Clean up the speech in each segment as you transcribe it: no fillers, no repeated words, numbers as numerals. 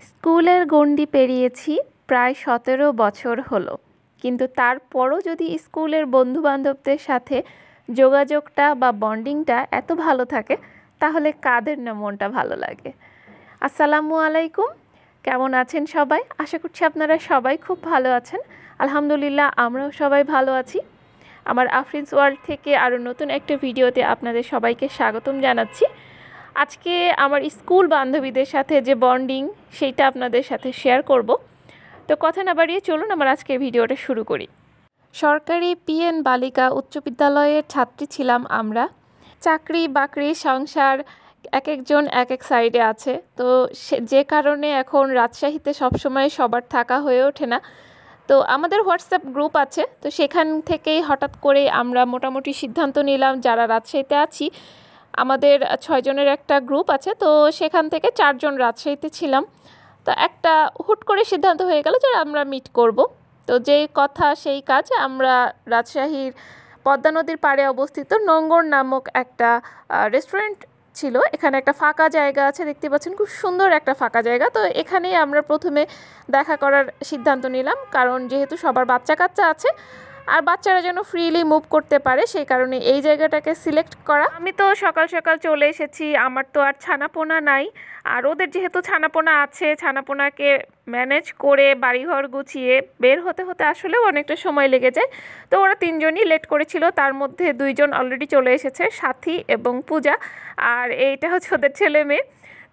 স্কুলের গণ্ডি পেরিয়েছি প্রায় ১৭ বছর হলো, কিন্তু তারপরও যদি স্কুলের বন্ধুবান্ধবদের সাথে যোগাযোগটা বা বন্ডিংটা এত ভালো থাকে, তাহলে কাদের না মনটা ভালো লাগে। আসসালামু আলাইকুম, কেমন আছেন সবাই? আশা করছি আপনারা সবাই খুব ভালো আছেন। আলহামদুলিল্লাহ, আমরাও সবাই ভালো আছি। আমার আফরিনস ওয়ার্ল্ড থেকে আরও নতুন একটা ভিডিওতে আপনাদের সবাইকে স্বাগতম জানাচ্ছি। আজকে আমার স্কুল বান্ধবীদের সাথে যে বন্ডিং, সেইটা আপনাদের সাথে শেয়ার করব। তো কথা না বাড়িয়ে চলুন আমার আজকের ভিডিওটা শুরু করি। সরকারি পিএন বালিকা উচ্চ বিদ্যালয়ের ছাত্রী ছিলাম আমরা। চাকরি বাকরি সংসার এক একজন এক এক সাইডে আছে, তো যে কারণে এখন রাজশাহীতে সবসময় সবার থাকা হয়ে ওঠে না। তো আমাদের হোয়াটসঅ্যাপ গ্রুপ আছে, তো সেখান থেকেই হঠাৎ করে আমরা মোটামুটি সিদ্ধান্ত নিলাম যারা রাজশাহীতে আছি, আমাদের 6 জনের একটা গ্রুপ আছে, তো সেখান থেকে 4 জন রাজশাহীতে ছিলাম। তো একটা হুট করে সিদ্ধান্ত হয়ে গেল যে আমরা মিট করব। তো যেই কথা সেই কাজ, আমরা রাজশাহীর পদ্মা নদীর পাড়ে অবস্থিত নোঙ্গর নামক একটা রেস্টুরেন্ট ছিল, এখানে একটা ফাঁকা জায়গা আছে, দেখতে পাচ্ছেন খুব সুন্দর একটা ফাঁকা জায়গা। তো এখানেই আমরা প্রথমে দেখা করার সিদ্ধান্ত নিলাম, কারণ যেহেতু সবার বাচ্চা কাচ্চা আছে আর বাচ্চারা যেন ফ্রিলি মুভ করতে পারে, সেই কারণে এই জায়গাটাকে সিলেক্ট করা। আমি তো সকাল সকাল চলে এসেছি, আমার তো আর ছানাপোনা নাই, আর ওদের যেহেতু ছানাপোনা আছে, ছানাপোনাকে ম্যানেজ করে বাড়িঘর গুছিয়ে বের হতে হতে আসলেও অনেকটা সময় লেগে যায়। তো ওরা 3 জনই লেট করেছিল, তার মধ্যে 2 জন অলরেডি চলে এসেছে, সাথী এবং পূজা, আর এইটা হচ্ছে ওদের ছেলে মেয়ে।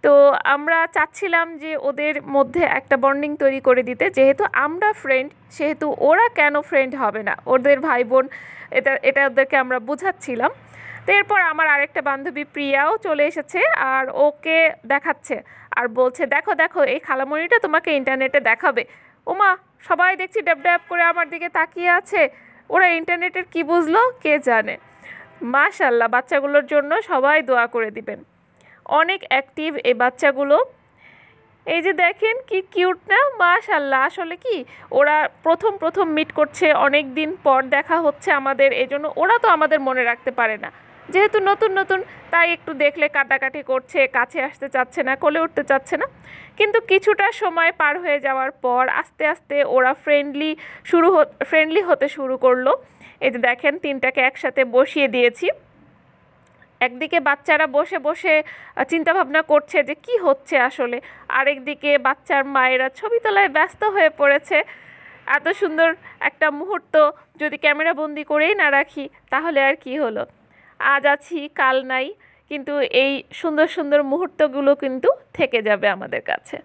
তো আমরা চাচ্ছিলাম যে ওদের মধ্যে একটা বন্ডিং তৈরি করে দিতে, যেহেতু আমরা ফ্রেন্ড সেহেতু ওরা কেন ফ্রেন্ড হবে না, ওদের ভাই বোন, এটা ওদেরকে আমরা বুঝাচ্ছিলাম। তো এরপর আমার আরেকটা বান্ধবী প্রিয়াও চলে এসেছে, আর ওকে দেখাচ্ছে আর বলছে, দেখো দেখো এই খালামণিটা তোমাকে ইন্টারনেটে দেখাবে। ওমা, সবাই দেখছি ড্যাব ড্যাব করে আমার দিকে তাকিয়ে আছে, ওরা ইন্টারনেটের কি বুঝলো কে জানে। মাশাআল্লাহ, বাচ্চাগুলোর জন্য সবাই দোয়া করে দিবেন, অনেক অ্যাক্টিভ এই বাচ্চাগুলো। এই যে দেখেন কি কিউট না, মাশাআল্লাহ। আসলে কি, ওরা প্রথম মিট করছে, অনেক দিন পর দেখা হচ্ছে আমাদের, এজন্য ওরা তো আমাদের মনে রাখতে পারে না, যেহেতু নতুন, তাই একটু দেখলে কাটাকাটি করছে, কাছে আসতে চাচ্ছে না, কোলে উঠতে চাচ্ছে না। কিন্তু কিছুটা সময় পার হয়ে যাওয়ার পর আস্তে আস্তে ওরা ফ্রেন্ডলি হতে শুরু করলো। এই যে দেখেন, 3টাকে একসাথে বসিয়ে দিয়েছি। একদিকে বাচ্চারা বসে বসে চিন্তা ভাবনা করছে যে কি হচ্ছে আসলে, আরেকদিকে বাচ্চার মায়েরা ছবি তোলায় ব্যস্ত হয়ে পড়েছে। এত সুন্দর একটা মুহূর্ত যদি ক্যামেরা বন্দি করেই না রাখি, তাহলে আর কি হলো, আজ আছি কাল নাই, কিন্তু এই সুন্দর সুন্দর মুহূর্তগুলো কিন্তু থেকে যাবে আমাদের কাছে।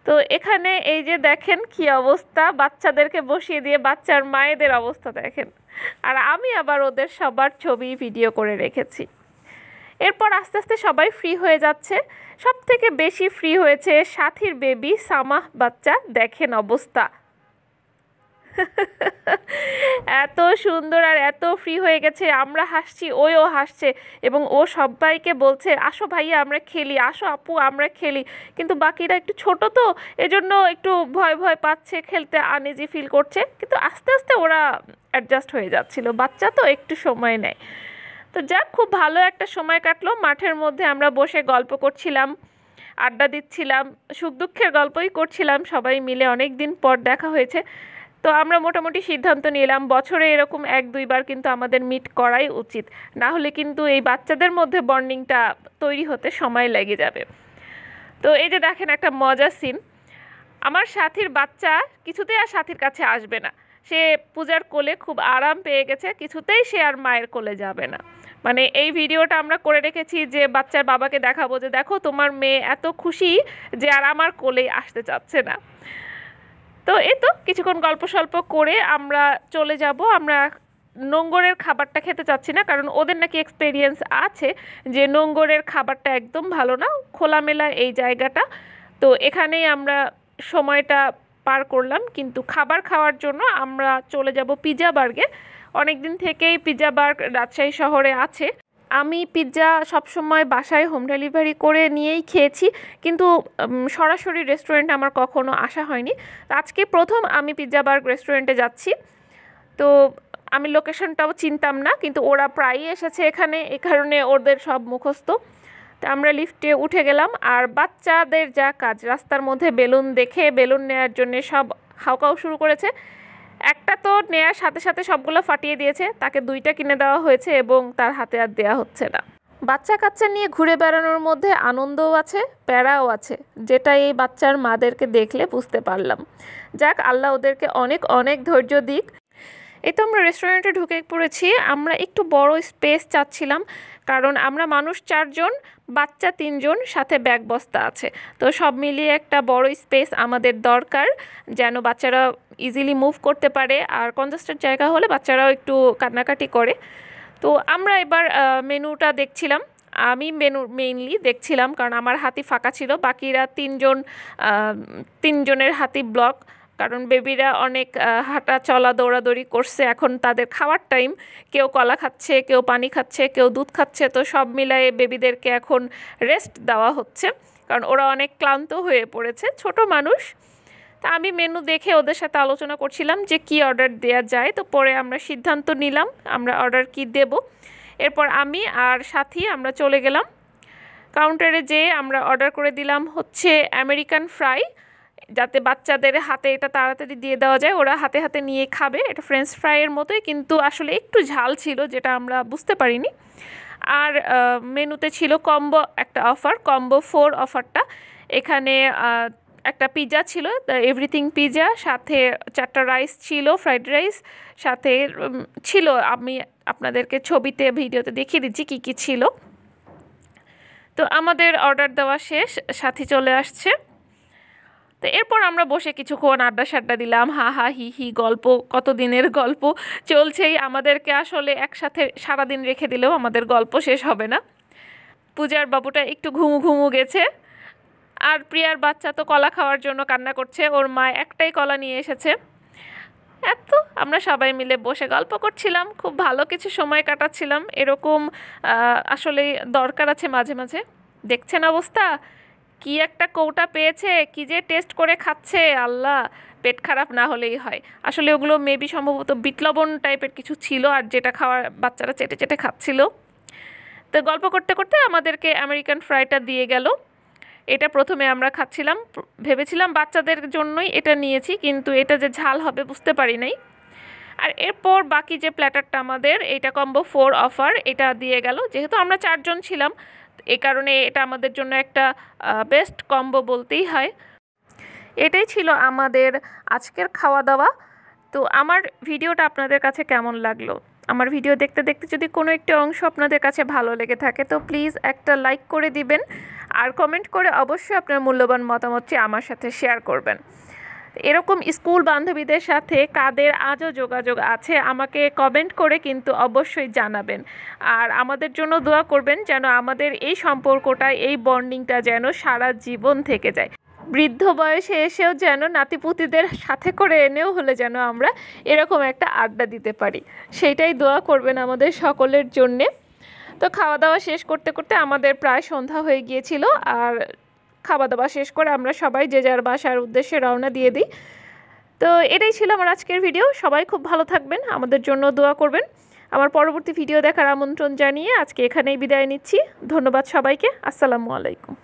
তো এখানে এই যে দেখেন কি অবস্থা, বাচ্চাদেরকে বসিয়ে দিয়ে বাচ্চার মায়েদের অবস্থা দেখেন, আর আমি আবার ওদের সবার ছবি ভিডিও করে রেখেছি। এরপর আস্তে আস্তে সবাই ফ্রি হয়ে যাচ্ছে, সব থেকে বেশি ফ্রি হয়েছে সাথীর বেবি সামাহ বাচ্চা, দেখেন অবস্থা। এত সুন্দর আর এত ফ্রি হয়ে গেছে, আমরা হাসছি ওও হাসছে, এবং ও সবাইকে বলছে আসো ভাইয়া আমরা খেলি, আসো আপু আমরা খেলি। কিন্তু বাকিরা একটু ছোট, তো এজন্য একটু ভয় ভয় পাচ্ছে, খেলতে আনইজি ফিল করছে, কিন্তু আস্তে আস্তে ওরা অ্যাডজাস্ট হয়ে যাচ্ছিল, বাচ্চা তো একটু সময় নেয়। তো যাক, খুব ভালো একটা সময় কাটলো। মাঠের মধ্যে আমরা বসে গল্প করছিলাম, আড্ডা দিচ্ছিলাম, সুখ দুঃখের গল্পই করছিলাম সবাই মিলে, অনেক দিন পর দেখা হয়েছে। তো আমরা মোটামুটি সিদ্ধান্ত নিলাম বছরে এরকম 1-2 বার কিন্তু আমাদের মিট করাই উচিত, না হলে কিন্তু এই বাচ্চাদের মধ্যে বন্ডিংটা তৈরি হতে সময় লেগে যাবে। তো এই যে দেখেন একটা মজার সিন, আমার সাথীর বাচ্চা কিছুতেই আর সাথীর কাছে আসবে না, সে পূজার কোলে খুব আরাম পেয়ে গেছে, কিছুতেই সে আর মায়ের কোলে যাবে না। মানে এই ভিডিওটা আমরা করে রেখেছি যে বাচ্চার বাবাকে দেখাবো যে দেখো তোমার মেয়ে এত খুশি যে আর আমার কোলেই আসতে চাচ্ছে না। তো এই তো কিছুক্ষণ গল্প সল্প করে আমরা চলে যাব। আমরা নোঙ্গরের খাবারটা খেতে চাচ্ছি না, কারণ ওদের নাকি এক্সপেরিয়েন্স আছে যে নোঙ্গরের খাবারটা একদম ভালো না, খোলামেলা এই জায়গাটা। তো এখানেই আমরা সময়টা পার করলাম, কিন্তু খাবার খাওয়ার জন্য আমরা চলে যাব পিৎজা বার্গে। অনেক দিন থেকেই পিৎজা বার্গ রাজশাহী শহরে আছে। আমি পিৎজা সবসময় বাসায় হোম ডেলিভারি করে নিয়েই খেয়েছি, কিন্তু সরাসরি রেস্টুরেন্টে আমার কখনো আসা হয়নি। আজকে প্রথম আমি পিৎজা বার্গ রেস্টুরেন্টে যাচ্ছি। তো আমি লোকেশনটাও চিনতাম না, কিন্তু ওরা প্রায়ই এসেছে এখানে, এ কারণে ওদের সব মুখস্থ। তো আমরা লিফটে উঠে গেলাম। আর বাচ্চাদের যা কাজ, রাস্তার মধ্যে বেলুন দেখে বেলুন নেওয়ার জন্য সব হাউকাউ শুরু করেছে। একটা তো নেয়ার সাথে সাথে সবগুলো ফাটিয়ে দিয়েছে, তাকে 2টা কিনে দেওয়া হয়েছে এবং তার হাতে আর দেওয়া হচ্ছে না। বাচ্চা কাচ্চা নিয়ে ঘুরে বেড়ানোর মধ্যে আনন্দও আছে, প্যারাও আছে, যেটা এই বাচ্চার মাদেরকে দেখলে বুঝতে পারলাম। যাক, আল্লাহ ওদেরকে অনেক অনেক ধৈর্য দিক। এই তো আমরা রেস্টুরেন্টে ঢুকে পড়েছি। আমরা একটু বড় স্পেস চাচ্ছিলাম, কারণ আমরা মানুষ 4 জন, বাচ্চা 3 জন, সাথে ব্যাগ বস্তা আছে। তো সব মিলিয়ে একটা বড় স্পেস আমাদের দরকার, যেন বাচ্চারা ইজিলি মুভ করতে পারে। আর কনজাস্টেড জায়গা হলে বাচ্চারাও একটু কান্নাকাটি করে। তো আমরা এবার মেনুটা দেখছিলাম। আমি মেইনলি দেখছিলাম, কারণ আমার হাতি ফাঁকা ছিল। বাকিরা 3 জনের হাতি ব্লক, কারণ বেবিরা অনেক হাঁটা চলা দৌড়াদৌড়ি করছে। এখন তাদের খাওয়ার টাইম, কেউ কলা খাচ্ছে, কেউ পানি খাচ্ছে, কেউ দুধ খাচ্ছে। তো সব মিলায়ে বেবিদেরকে এখন রেস্ট দেওয়া হচ্ছে, কারণ ওরা অনেক ক্লান্ত হয়ে পড়েছে, ছোট মানুষ। তা আমি মেনু দেখে ওদের সাথে আলোচনা করছিলাম যে কি অর্ডার দেওয়া যায়। তো পরে আমরা সিদ্ধান্ত নিলাম আমরা অর্ডার কি দেব। এরপর আমি আর সাথী আমরা চলে গেলাম কাউন্টারে, যেয়ে আমরা অর্ডার করে দিলাম হচ্ছে আমেরিকান ফ্রাই, যাতে বাচ্চাদের হাতে এটা তাড়াতাড়ি দিয়ে দেওয়া যায়, ওরা হাতে হাতে নিয়ে খাবে। এটা ফ্রেঞ্চ ফ্রাইয়ের মতোই, কিন্তু আসলে একটু ঝাল ছিল, যেটা আমরা বুঝতে পারিনি। আর মেনুতে ছিল কম্বো একটা অফার, কম্বো 4 অফারটা। এখানে একটা পিৎজা ছিল, এভরিথিং পিৎজা, সাথে 4টা রাইস ছিল, ফ্রাইড রাইস সাথে ছিল। আমি আপনাদেরকে ছবিতে ভিডিওতে দেখিয়ে দিচ্ছি কী কী ছিল। তো আমাদের অর্ডার দেওয়া শেষ, সাথী চলে আসছে। তো এরপর আমরা বসে কিছুক্ষণ আড্ডা সাড্ডা দিলাম, হা হা হি হি, গল্প, কতদিনের গল্প চলছেই। আমাদেরকে আসলে একসাথে সারাদিন রেখে দিলেও আমাদের গল্প শেষ হবে না। পূজার বাবুটা একটু ঘুমু ঘুমু গেছে, আর প্রিয়ার বাচ্চা তো কলা খাওয়ার জন্য কান্না করছে, ওর মা একটাই কলা নিয়ে এসেছে। এত আমরা সবাই মিলে বসে গল্প করছিলাম, খুব ভালো কিছু সময় কাটাচ্ছিলাম। এরকম আসলে দরকার আছে মাঝে মাঝে। দেখছেন অবস্থা, কি একটা কৌটা পেয়েছে, কি যে টেস্ট করে খাচ্ছে, আল্লাহ, পেট খারাপ না হলেই হয়। আসলে ওগুলো মেবি সম্ভবত বিট লবণ টাইপের কিছু ছিল, আর যেটা খাওয়ার বাচ্চারা চেটে চেটে খাচ্ছিল। তো গল্প করতে করতে আমাদেরকে আমেরিকান ফ্রাইটা দিয়ে গেল। এটা প্রথমে আমরা খাচ্ছিলাম, ভেবেছিলাম বাচ্চাদের জন্যই এটা নিয়েছি, কিন্তু এটা যে ঝাল হবে বুঝতে পারি নাই। আর এরপর বাকি যে প্ল্যাটারটা আমাদের, এটা কম্বো 4 অফার, এটা দিয়ে গেল। যেহেতু আমরা 4 জন ছিলাম, এই কারণে এটা আমাদের জন্য একটা বেস্ট কম্বো বলতেই হয়। এটাই ছিল আমাদের আজকের খাওয়া দাওয়া। তো আমার ভিডিওটা আপনাদের কাছে কেমন লাগলো? আমার ভিডিও দেখতে দেখতে যদি কোনো একটি অংশ আপনাদের কাছে ভালো লেগে থাকে, তো প্লিজ একটা লাইক করে দিবেন, আর কমেন্ট করে অবশ্যই আপনার মূল্যবান মতামতটি আমার সাথে শেয়ার করবেন। এরকম স্কুল বান্ধবীদের সাথে কাদের আজও যোগাযোগ আছে, আমাকে কমেন্ট করে কিন্তু অবশ্যই জানাবেন। আর আমাদের জন্য দোয়া করবেন, যেন আমাদের এই সম্পর্কটা, এই বন্ডিংটা যেন সারা জীবন থেকে যায়। বৃদ্ধ বয়সে এসেও যেন নাতিপুতিদের সাথে করে এনেও হলে যেন আমরা এরকম একটা আড্ডা দিতে পারি, সেইটাই দোয়া করবেন আমাদের সকলের জন্যে। তো খাওয়া দাওয়া শেষ করতে করতে আমাদের প্রায় সন্ধ্যা হয়ে গিয়েছিল, আর খাওয়া দাওয়া শেষ করে আমরা সবাই যে যার বাসার উদ্দেশ্যে রওনা দিয়ে দিই। তো এটাই ছিল আমার আজকের ভিডিও। সবাই খুব ভালো থাকবেন, আমাদের জন্য দোয়া করবেন। আমার পরবর্তী ভিডিও দেখার আমন্ত্রণ জানিয়ে আজকে এখানেই বিদায় নিচ্ছি। ধন্যবাদ সবাইকে। আসসালামু আলাইকুম।